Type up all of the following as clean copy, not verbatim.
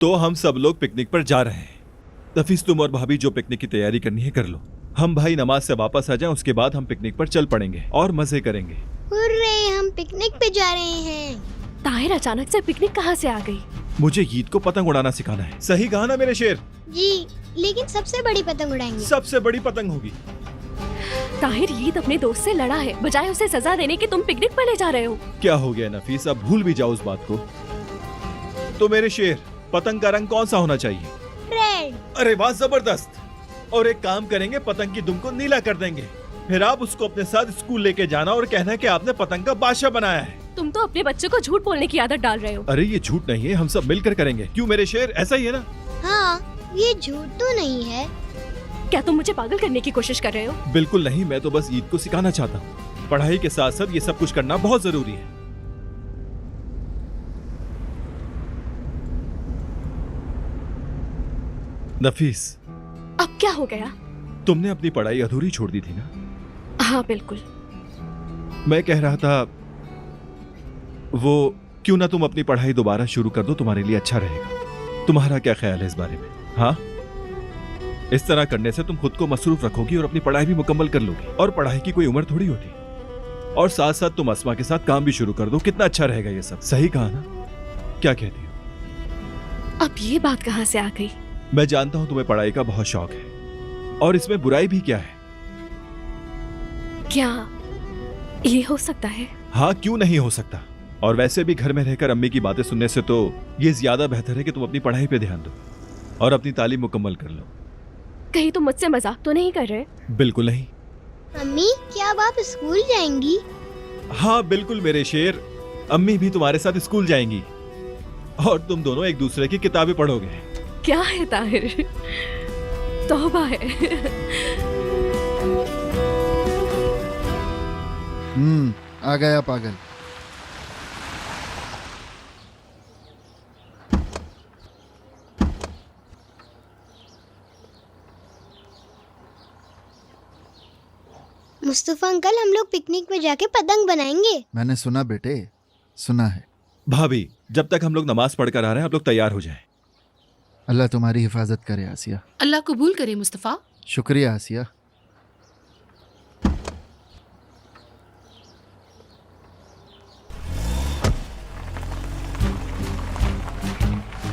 तो हम सब लोग पिकनिक पर जा रहे हैं। नफीस, तुम और भाभी जो पिकनिक की तैयारी करनी है कर लो। हम भाई नमाज से वापस आ जाएं, उसके बाद हम पिकनिक पर चल पड़ेंगे और मजे करेंगे। हुर्रे, हम पिकनिक पे जा रहे हैं। ताहिर अचानक से पिकनिक कहाँ से आ गई? मुझे ईद को पतंग उड़ाना सिखाना है। सही कहा ना मेरे शेर? जी, लेकिन सबसे बड़ी पतंग उड़ाएंगे। सबसे बड़ी पतंग होगी। ताहिर ईद अपने दोस्त से लड़ा है, बजाय उसे सजा देने के तुम पिकनिक पर ले जा रहे हो। क्या हो गया नफीस, अब भूल भी जाओ उस बात को। तो मेरे शेर, पतंग का रंग कौन सा होना चाहिए? रेड। अरे वाह, जबरदस्त। और एक काम करेंगे, पतंग की दुम को नीला कर देंगे। फिर आप उसको अपने साथ स्कूल लेके जाना और कहना कि आपने पतंग का बादशाह बनाया है। तुम तो अपने बच्चे को झूठ बोलने की आदत डाल रहे हो। अरे ये झूठ नहीं है, हम सब मिलकर करेंगे। क्यों मेरे शेर, ऐसा ही है ना? हाँ, ये झूठ तो नहीं है। क्या तुम मुझे पागल करने की कोशिश कर रहे हो? बिल्कुल नहीं, मैं तो बस ईद को सिखाना चाहता हूँ। पढ़ाई के साथ साथ ये सब कुछ करना बहुत जरूरी है। नफीस, अब क्या हो गया? तुमने अपनी पढ़ाई अधूरी छोड़ दी थी ना? हाँ बिल्कुल। मैं कह रहा था, वो क्यों ना तुम अपनी पढ़ाई दोबारा शुरू कर दो, तुम्हारे लिए अच्छा रहेगा। तुम्हारा क्या ख्याल है इस बारे में? हाँ, इस तरह करने से तुम खुद को मसरूफ रखोगी और अपनी पढ़ाई भी मुकम्मल कर लोगी। और पढ़ाई की कोई उम्र थोड़ी होती। और साथ साथ तुम अस्मा के साथ काम भी शुरू कर दो। कितना अच्छा रहेगा ये सब। सही कहा ना? क्या कहती हो? अब ये बात कहाँ से आ गई? मैं जानता हूं तुम्हें पढ़ाई का बहुत शौक है, और इसमें बुराई भी क्या है? क्या ये हो सकता है? हाँ, क्यों नहीं हो सकता। और वैसे भी घर में रहकर अम्मी की बातें सुनने से तो ये ज्यादा बेहतर है कि तुम अपनी पढ़ाई पे ध्यान दो और अपनी तालीम मुकम्मल कर लो। कहीं तुम मुझसे मजाक तो नहीं कर रहे? बिल्कुल नहीं। अम्मी, क्या अब आप स्कूल जाएंगी? हाँ बिल्कुल मेरे शेर, अम्मी भी तुम्हारे साथ स्कूल जाएंगी और तुम दोनों एक दूसरे की किताबें पढ़ोगे। क्या है ताहिर, तौबा है। आ गया पागल। मुस्तफा अंकल, हम लोग पिकनिक पे जाके पतंग बनाएंगे। मैंने सुना बेटे, सुना है। भाभी, जब तक हम लोग नमाज पढ़कर आ रहे हैं, आप लोग तैयार हो जाएं। अल्लाह तुम्हारी हिफाजत करे आसिया। अल्लाह कबूल करे मुस्तफ़ा। शुक्रिया आसिया।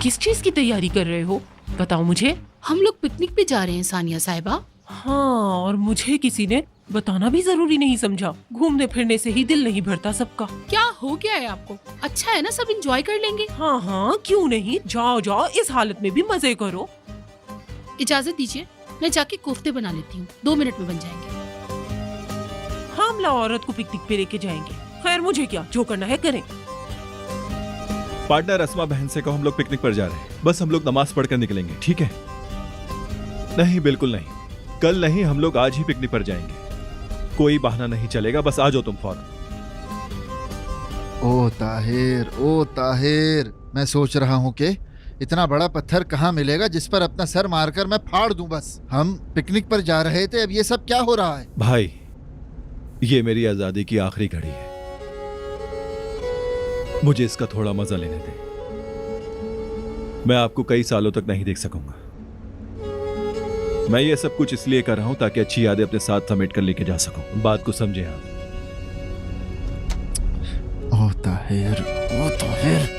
किस चीज की तैयारी कर रहे हो, बताओ मुझे। हम लोग पिकनिक पे जा रहे हैं सानिया साहिबा। हाँ, और मुझे किसी ने बताना भी जरूरी नहीं समझा। घूमने फिरने से ही दिल नहीं भरता सबका। क्या हो गया है आपको? अच्छा है ना, सब एंजॉय कर लेंगे। हाँ हाँ, क्यों नहीं, जाओ जाओ, इस हालत में भी मजे करो। इजाजत दीजिए, मैं जाके कोफ्ते बना लेती हूँ, 2 मिनट में बन जाएंगे। हामला औरत को पिकनिक पे लेके जाएंगे। खैर मुझे क्या, जो करना है करें। पार्टनर अस्मा बहन से कहो हम लोग पिकनिक पर जा रहे हैं। बस हम लोग नमाज पढ़कर निकलेंगे, ठीक है? नहीं, बिल्कुल नहीं। कल नहीं, हम लोग आज ही पिकनिक पर जाएंगे। कोई बहाना नहीं चलेगा, बस आ जाओ तुम फौरन। ओ ताहिर, ओ ताहिर, मैं सोच रहा हूँ कि इतना बड़ा पत्थर कहाँ मिलेगा जिस पर अपना सर मारकर मैं फाड़ दूं। बस हम पिकनिक पर जा रहे थे, अब ये सब क्या हो रहा है? भाई, ये मेरी आजादी की आखिरी घड़ी है। मुझे इसका थोड़ा मजा लेने दे। मैं आपको कई सालों तक नहीं देख सकूंगा। मैं ये सब कुछ इसलिए कर रहा हूं ताकि अच्छी यादें अपने साथ समेट कर लेके जा सकूं। बात को समझे आप? ओ ताहिर, ओ ताहिर।